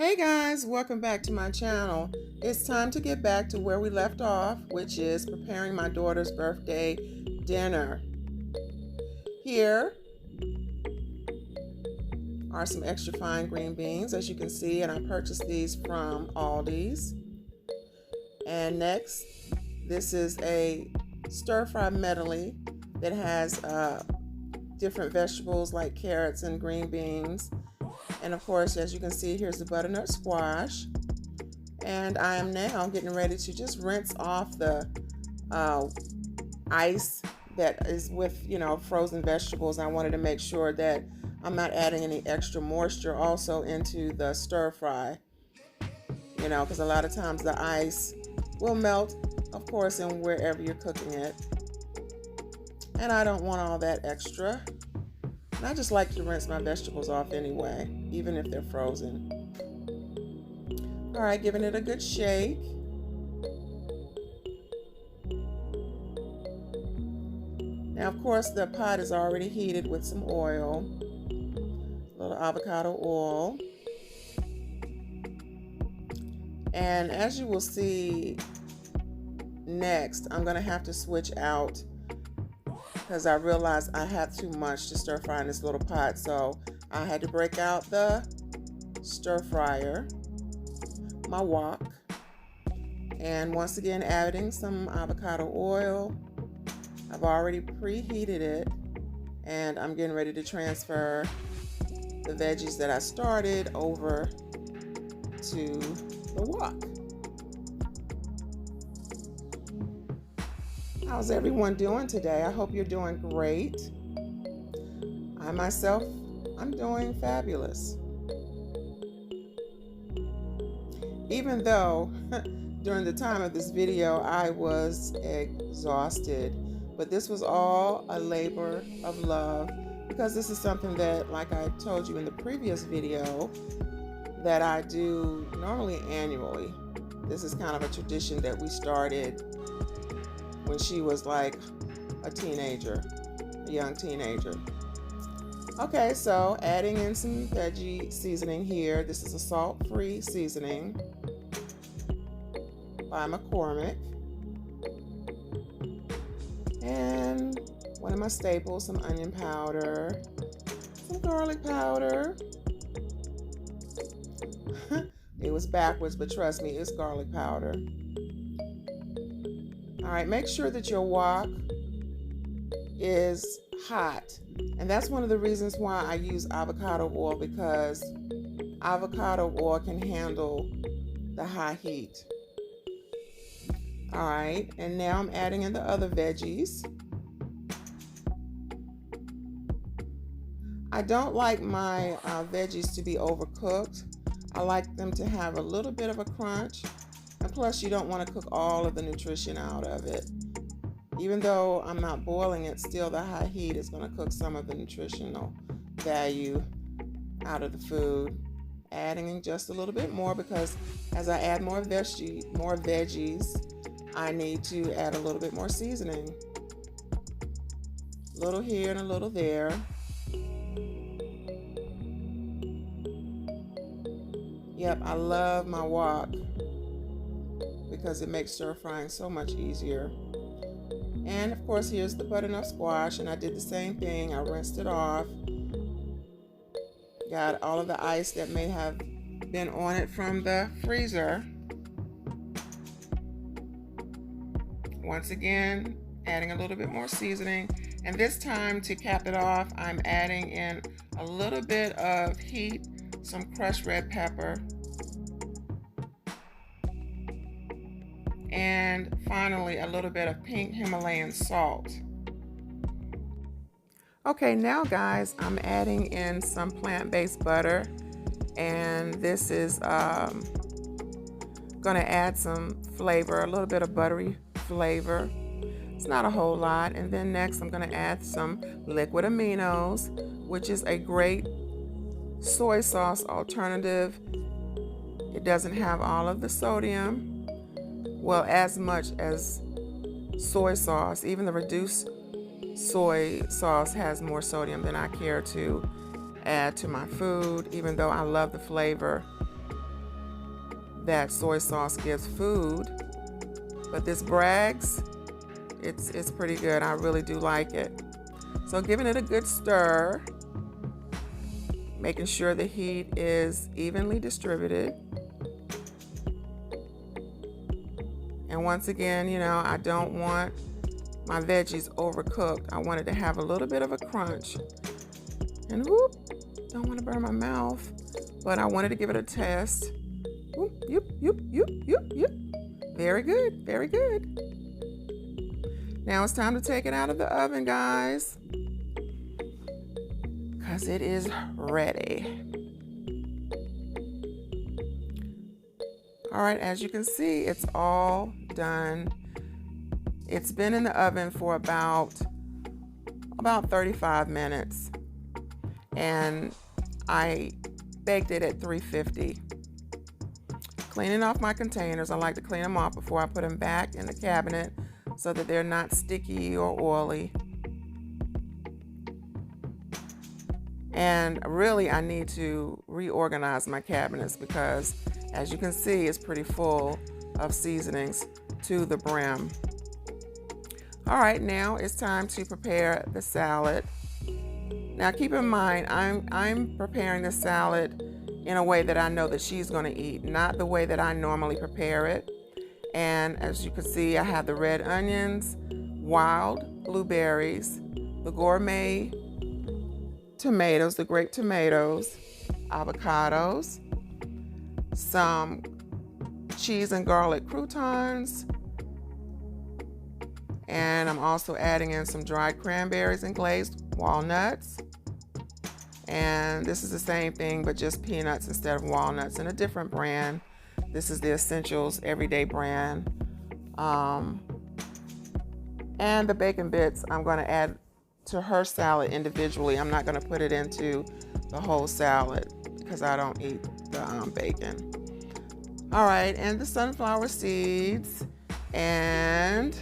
Hey guys, welcome back to my channel. It's time to get back to where we left off, which is preparing my daughter's birthday dinner. Here are some extra fine green beans, as you can see, and I purchased these from Aldi's. And next, this is a stir-fry medley that has different vegetables like carrots and green beans. And of course, as you can see, here's the butternut squash. And I am now getting ready to just rinse off the ice that is with, frozen vegetables. I wanted to make sure that I'm not adding any extra moisture also into the stir fry, because a lot of times the ice will melt, of course, in wherever you're cooking it. And I don't want all that extra. And I just like to rinse my vegetables off anyway, even if they're frozen. All right, giving it a good shake. Now, of course, the pot is already heated with some oil, a little avocado oil. And as you will see next, I'm going to have to switch out because I realized I had too much to stir fry in this little pot. So I had to break out the stir fryer, my wok, and once again adding some avocado oil. I've already preheated it, and I'm getting ready to transfer the veggies that I started over to the wok. How's everyone doing today? I hope you're doing great. I myself, I'm doing fabulous. Even though during the time of this video I was exhausted, but this was all a labor of love because this is something that, like I told you in the previous video, that I do normally annually. This is kind of a tradition that we started when she was like a teenager, a young teenager. Okay, so adding in some veggie seasoning here. This is a salt-free seasoning by McCormick. And one of my staples, some onion powder, some garlic powder. It was backwards, but trust me, it's garlic powder. All right, make sure that your wok is hot. And that's one of the reasons why I use avocado oil, because avocado oil can handle the high heat. All right, and now I'm adding in the other veggies. I don't like my veggies to be overcooked. I like them to have a little bit of a crunch. And plus, you don't want to cook all of the nutrition out of it. Even though I'm not boiling it, still the high heat is going to cook some of the nutritional value out of the food. Adding in just a little bit more, because as I add more veggies, I need to add a little bit more seasoning. A little here and a little there. Yep, I love my wok because it makes stir frying so much easier. And of course, here's the butternut squash, and I did the same thing. I rinsed it off. Got all of the ice that may have been on it from the freezer. Once again, adding a little bit more seasoning. And this time, to cap it off, I'm adding in a little bit of heat, some crushed red pepper, and finally a little bit of pink Himalayan salt. Okay, now guys, I'm adding in some plant-based butter, and this is going to add some flavor, a little bit of buttery flavor. It's not a whole lot. And then next I'm going to add some liquid aminos, which is a great soy sauce alternative. It doesn't have all of the sodium, well, as much as soy sauce. Even the reduced soy sauce has more sodium than I care to add to my food, even though I love the flavor that soy sauce gives food. But this Bragg's, it's pretty good. I really do like it. So giving it a good stir, making sure the heat is evenly distributed. And once again, you know, I don't want my veggies overcooked. I want it to have a little bit of a crunch. And whoop, don't want to burn my mouth, but I wanted to give it a test. Whoop, yoop, yoop, yoop, yoop, yoop. Very good, very good. Now it's time to take it out of the oven, guys, because it is ready. All right, as you can see, it's all done. It's been in the oven for about 35 minutes, and I baked it at 350. Cleaning off my containers, I like to clean them off before I put them back in the cabinet so that they're not sticky or oily. And really, I need to reorganize my cabinets because, as you can see, it's pretty full of seasonings to the brim. All right, now it's time to prepare the salad. Now keep in mind, I'm preparing the salad in a way that I know that she's going to eat, not the way that I normally prepare it. And as you can see, I have the red onions, wild blueberries, the gourmet tomatoes, the grape tomatoes, avocados, some cheese and garlic croutons, and I'm also adding in some dried cranberries and glazed walnuts. And this is the same thing, but just peanuts instead of walnuts, and a different brand. This is the Essentials Everyday brand. And the bacon bits I'm going to add to her salad individually. I'm not going to put it into the whole salad because I don't eat the bacon. All right, and the sunflower seeds, and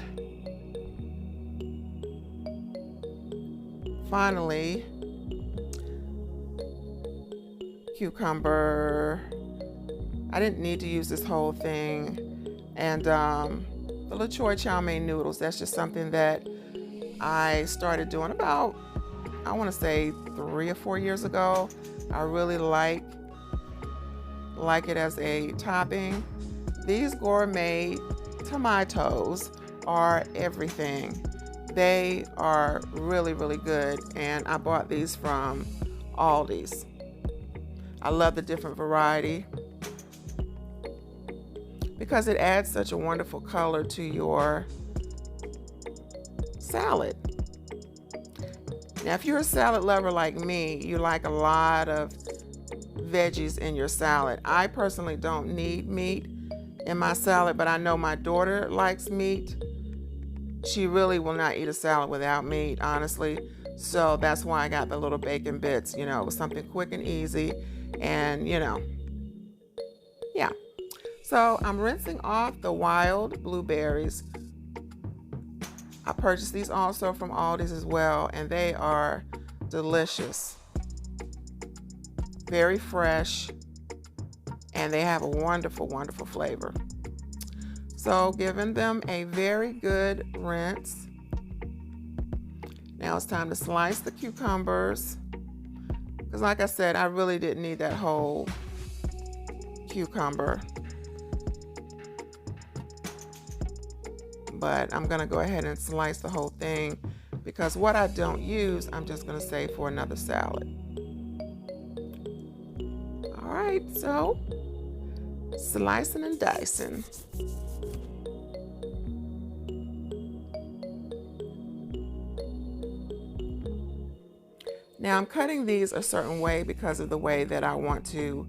finally cucumber. I didn't need to use this whole thing. And the La Choy chow mein noodles, that's just something that I started doing about, I want to say 3 or 4 years ago. I really like it as a topping. These gourmet tomatoes are everything. They are really, really good, and I bought these from Aldi's. I love the different variety because it adds such a wonderful color to your salad. Now, if you're a salad lover like me, you like a lot of veggies in your salad. I personally don't need meat in my salad, but I know my daughter likes meat. She really will not eat a salad without meat, honestly. So that's why I got the little bacon bits. You know, it was something quick and easy. And, you know, yeah. So I'm rinsing off the wild blueberries. I purchased these also from Aldi's as well, and they are delicious. Very fresh, and they have a wonderful, wonderful flavor. So giving them a very good rinse. Now it's time to slice the cucumbers. Because like I said, I really didn't need that whole cucumber. But I'm going to go ahead and slice the whole thing because what I don't use, I'm just going to save for another salad. All right, so slicing and dicing. Now I'm cutting these a certain way because of the way that I want to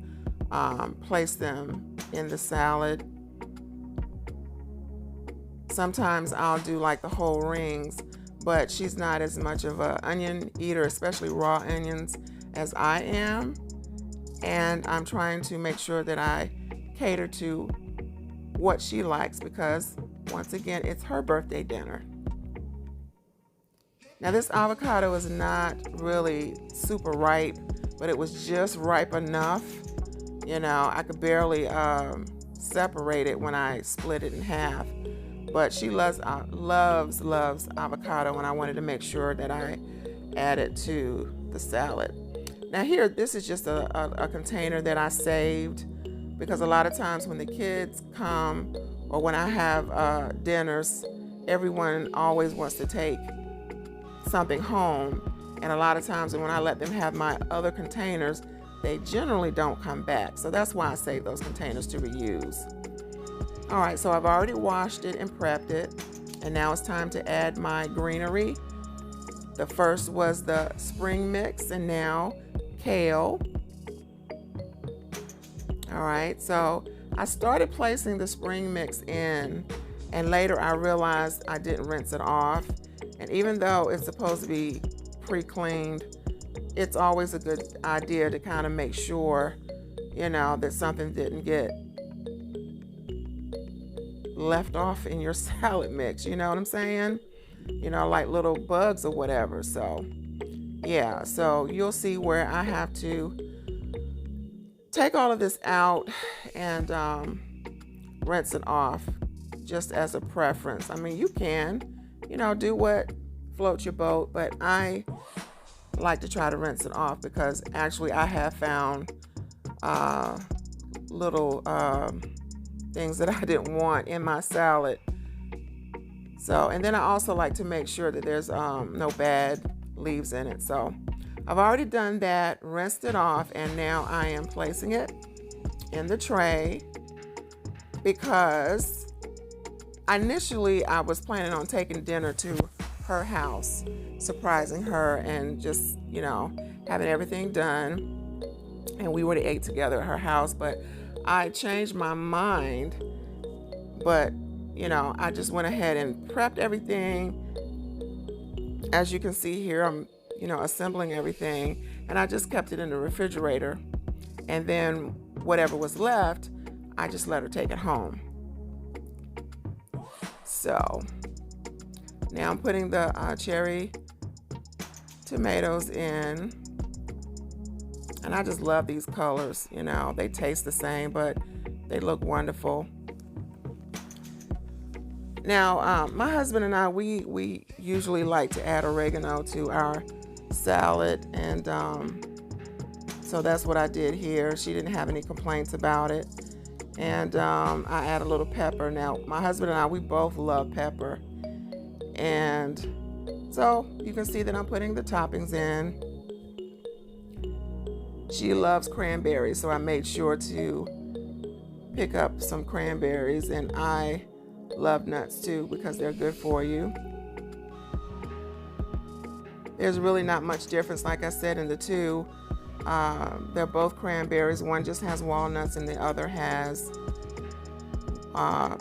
place them in the salad. Sometimes I'll do like the whole rings, but she's not as much of an onion eater, especially raw onions, as I am. And I'm trying to make sure that I cater to what she likes because, once again, it's her birthday dinner. Now this avocado is not really super ripe, but it was just ripe enough. You know, I could barely separated when I split it in half. But she loves avocado, and I wanted to make sure that I add it to the salad. Now here, this is just a container that I saved, because a lot of times when the kids come or when I have dinners, everyone always wants to take something home. And a lot of times when I let them have my other containers, they generally don't come back. So that's why I save those containers to reuse. All right, so I've already washed it and prepped it. And now it's time to add my greenery. The first was the spring mix, and now kale. All right, so I started placing the spring mix in, and later I realized I didn't rinse it off. And even though it's supposed to be pre-cleaned, it's always a good idea to kind of make sure, that something didn't get left off in your salad mix. You know what I'm saying? Like little bugs or whatever. So yeah, so you'll see where I have to take all of this out and rinse it off, just as a preference. I mean, you can, do what floats your boat, but I like to try to rinse it off, because actually I have found little things that I didn't want in my salad. So, and then I also like to make sure that there's no bad leaves in it. So I've already done that, rinsed it off, and now I am placing it in the tray, because initially I was planning on taking dinner to her house, surprising her, and just, having everything done, and we would have ate together at her house. But I changed my mind, but I just went ahead and prepped everything. As you can see here, I'm assembling everything, and I just kept it in the refrigerator, and then whatever was left, I just let her take it home. So now I'm putting the cherry tomatoes in, and I just love these colors. They taste the same, but they look wonderful. Now, my husband and I, we usually like to add oregano to our salad, and so that's what I did here. She didn't have any complaints about it, and I add a little pepper. Now, my husband and I, we both love pepper, and so you can see that I'm putting the toppings in. She loves cranberries, so I made sure to pick up some cranberries, and I love nuts too, because they're good for you. There's really not much difference, like I said, in the two. They're both cranberries. One just has walnuts and the other has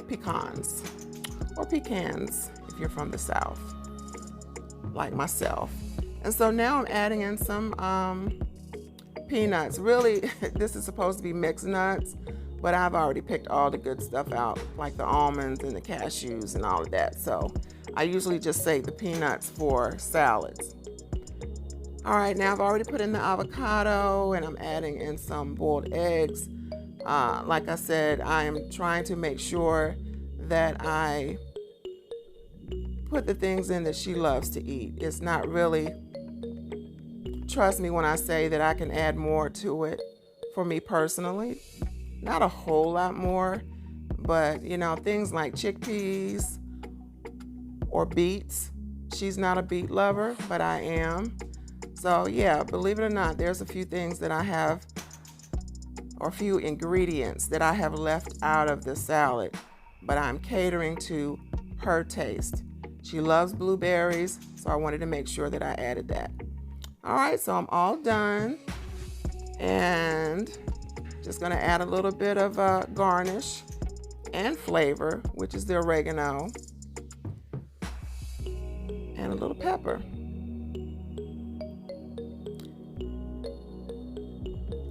pecans, or pecans if you're from the South, like myself. And so now I'm adding in some peanuts. Really, this is supposed to be mixed nuts, but I've already picked all the good stuff out, like the almonds and the cashews and all of that. So I usually just save the peanuts for salads. All right, now I've already put in the avocado, and I'm adding in some boiled eggs. Like I said, I am trying to make sure that I put the things in that she loves to eat. It's not really, trust me when I say that I can add more to it for me personally. Not a whole lot more, but things like chickpeas or beets. She's not a beet lover, but I am. So yeah, believe it or not, there's a few things that I have, or a few ingredients that I have left out of the salad, but I'm catering to her taste. She loves blueberries, so I wanted to make sure that I added that. All right, so I'm all done, and just going to add a little bit of garnish and flavor, which is the oregano, and a little pepper.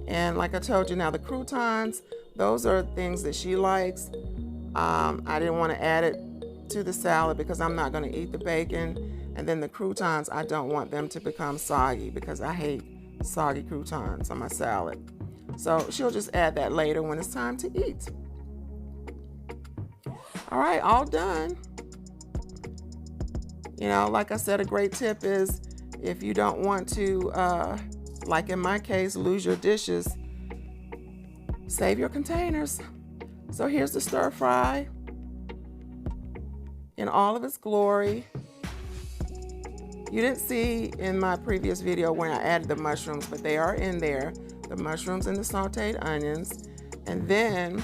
And like I told you, now the croutons, those are things that she likes. I didn't want to add it to the salad because I'm not going to eat the bacon. And then the croutons, I don't want them to become soggy, because I hate soggy croutons on my salad. So she'll just add that later when it's time to eat. All right, all done. You know, like I said, a great tip is if you don't want to, like in my case, lose your dishes, save your containers. So here's the stir fry in all of its glory. You didn't see in my previous video when I added the mushrooms, but they are in there. The mushrooms and the sauteed onions. And then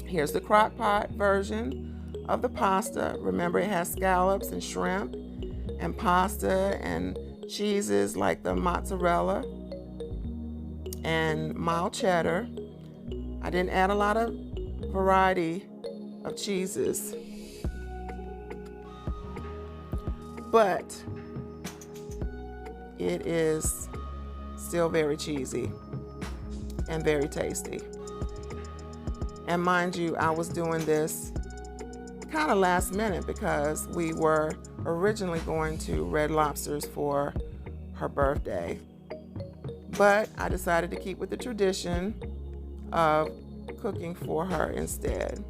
here's the crock pot version of the pasta. Remember, it has scallops and shrimp and pasta and cheeses like the mozzarella and mild cheddar. I didn't add a lot of variety of cheeses, but it is still very cheesy and very tasty. And mind you, I was doing this kind of last minute because we were originally going to Red Lobster's for her birthday. But I decided to keep with the tradition of cooking for her instead.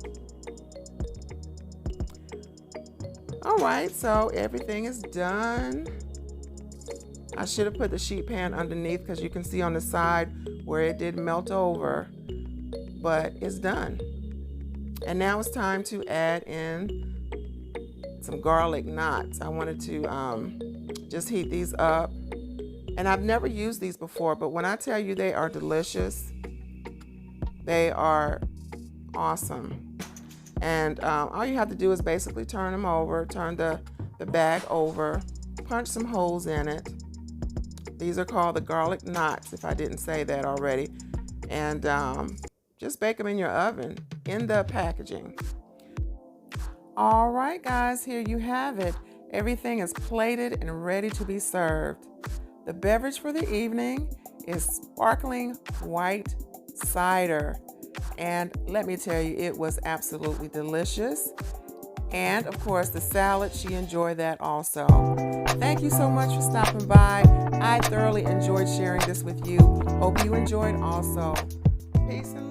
All right, so everything is done. I should have put the sheet pan underneath because you can see on the side where it did melt over, but it's done. And now it's time to add in some garlic knots. I wanted to just heat these up. And I've never used these before, but when I tell you they are delicious, they are awesome. And all you have to do is basically turn them over, turn the bag over, punch some holes in it. These are called the garlic knots, if I didn't say that already. And just bake them in your oven in the packaging. All right, guys, here you have it. Everything is plated and ready to be served. The beverage for the evening is sparkling white cider. And let me tell you, it was absolutely delicious. And of course, the salad, she enjoyed that also. Thank you so much for stopping by. I thoroughly enjoyed sharing this with you. Hope you enjoyed also. Peace and love.